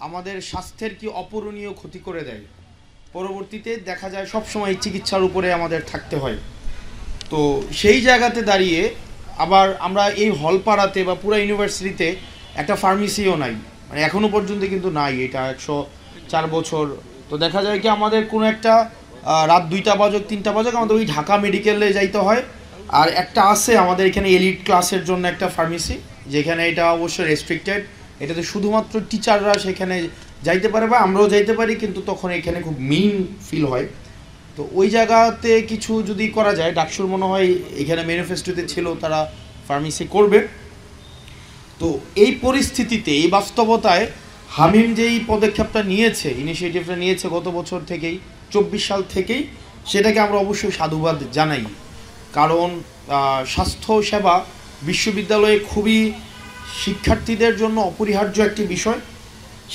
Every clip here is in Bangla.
আমাদের স্বাস্থ্যের কি অপূরণীয় ক্ষতি করে দেয়। পরবর্তীতে দেখা যায় সবসময় চিকিৎসার উপরে আমাদের থাকতে হয়। তো সেই জায়গাতে দাঁড়িয়ে আবার আমরা এই হলপাড়াতে বা পুরো ইউনিভার্সিটিতে একটা ফার্মেসিও নাই, মানে এখনও পর্যন্ত কিন্তু নাই, এটা 104 বছর। তো দেখা যায় কি আমাদের কোনো একটা রাত 2টা বাজক 3টা বাজক আমাদের ওই ঢাকা মেডিকেলে যাইতে হয়। আর একটা আছে আমাদের এখানে এলিট ক্লাসের জন্য একটা ফার্মেসি, যেখানে এটা অবশ্যই রেস্ট্রিক্টেড, এটাতে শুধুমাত্র টিচাররা সেখানে যাইতে পারে বা আমরাও যাইতে পারি, কিন্তু তখন এখানে খুব মিন ফিল হয়। তো ওই জায়গাতে কিছু যদি করা যায়, ডাকসুর মনে হয় এখানে ম্যানিফেস্টোতে ছিল তারা ফার্মেসি করবে। তো এই পরিস্থিতিতে, এই বাস্তবতায় হামিম যেই পদক্ষেপটা নিয়েছে, ইনিশিয়েটিভটা নিয়েছে গত বছর থেকেই, 24 সাল থেকেই, সেটাকে আমরা অবশ্যই সাধুবাদ জানাই। কারণ স্বাস্থ্য সেবা বিশ্ববিদ্যালয়ে খুবই শিক্ষার্থীদের জন্য অপরিহার্য একটি বিষয়।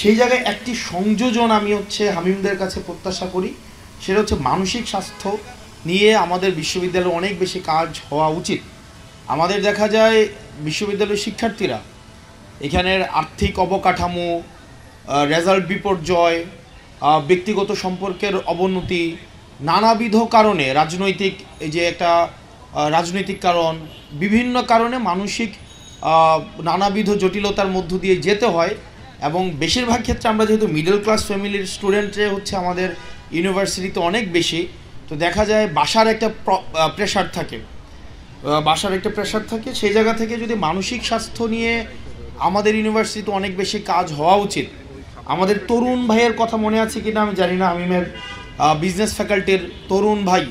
সেই জায়গায় একটি সংযোজন আমি হামিমদের কাছে প্রত্যাশা করি, সেটা হচ্ছে মানসিক স্বাস্থ্য নিয়ে আমাদের বিশ্ববিদ্যালয়ে অনেক বেশি কাজ হওয়া উচিত। আমাদের দেখা যায় বিশ্ববিদ্যালয়ের শিক্ষার্থীরা এখানের আর্থিক অবকাঠামো, রেজাল্ট বিপর্যয়, ব্যক্তিগত সম্পর্কের অবনতি, নানাবিধ কারণে, রাজনৈতিক এই যে একটা রাজনৈতিক কারণ, বিভিন্ন কারণে মানসিক নানাবিধ জটিলতার মধ্য দিয়ে যেতে হয়। এবং বেশিরভাগ ক্ষেত্রে আমরা যেহেতু মিডল ক্লাস ফ্যামিলির স্টুডেন্টে আমাদের ইউনিভার্সিটিতে অনেক বেশি, তো দেখা যায় বাসার একটা প্রেশার থাকে, সেই জায়গা থেকে যদি মানসিক স্বাস্থ্য নিয়ে আমাদের ইউনিভার্সিটিতে অনেক বেশি কাজ হওয়া উচিত। আমাদের তরুণ ভাইয়ের কথা মনে আছে কিনা আমি জানি না, আমিমের বিজনেস ফ্যাকাল্টির তরুণ ভাই,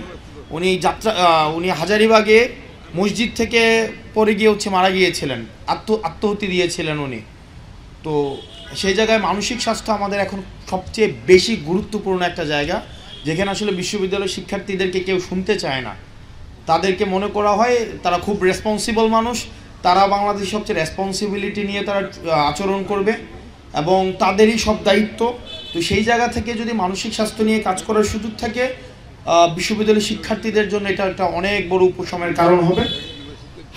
উনি হাজারিবাগে মসজিদ থেকে পড়ে গিয়ে মারা গিয়েছিলেন, আত্মহত্যা দিয়েছিলেন উনি। তো সেই জায়গায় মানসিক স্বাস্থ্য আমাদের এখন সবচেয়ে বেশি গুরুত্বপূর্ণ একটা জায়গা, যেখানে আসলে বিশ্ববিদ্যালয়ের শিক্ষার্থীদেরকে কেউ শুনতে চায় না। তাদেরকে মনে করা হয় তারা খুব রেসপন্সিবল মানুষ, তারা বাংলাদেশের সবচেয়ে রেসপন্সিবিলিটি নিয়ে তারা আচরণ করবে এবং তাদেরই সব দায়িত্ব। তো সেই জায়গা থেকে যদি মানসিক স্বাস্থ্য নিয়ে কাজ করার সুযোগ থাকে, বিশ্ববিদ্যালয়ের শিক্ষার্থীদের জন্য এটা একটা অনেক বড় উপশমের কারণ হবে।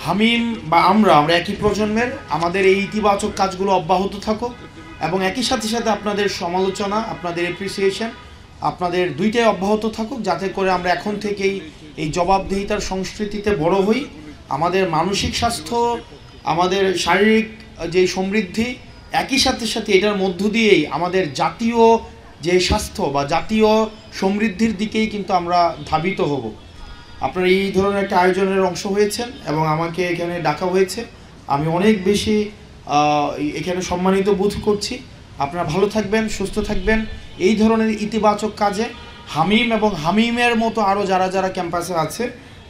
হামিম বা আমরা একই প্রজন্মের, আমাদের এই ইতিবাচক কাজগুলো অব্যাহত থাকুক এবং একই সাথে সাথে আপনাদের সমালোচনা, আপনাদের অ্যাপ্রিসিয়েশন, আপনাদের দুইটাই অব্যাহত থাকুক, যাতে করে আমরা এখন থেকেই এই জবাবদিহিতার সংস্কৃতিতে বড় হই। আমাদের মানসিক স্বাস্থ্য, আমাদের শারীরিক যে সমৃদ্ধি, একই সাথে সাথে এটার মধ্য দিয়েই আমাদের জাতীয় যে স্বাস্থ্য বা জাতীয় সমৃদ্ধির দিকেই কিন্তু আমরা ধাবিত হব। আপনারা এই ধরনের একটা আয়োজনের অংশ হয়েছেন এবং আমাকে এখানে ডাকা হয়েছে, আমি অনেক বেশি এখানে সম্মানিত বোধ করছি। আপনারা ভালো থাকবেন, সুস্থ থাকবেন। এই ধরনের ইতিবাচক কাজে হামিম এবং হামিমের মতো আরও যারা যারা ক্যাম্পাসে আছে,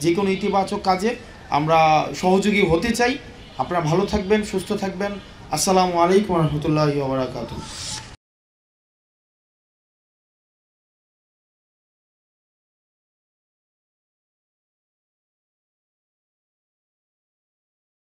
যে কোনো ইতিবাচক কাজে আমরা সহযোগী হতে চাই। আপনারা ভালো থাকবেন, সুস্থ থাকবেন। আসসালামু আলাইকুম ওয়া রাহমাতুল্লাহি ওয়া বারাকাতুহু।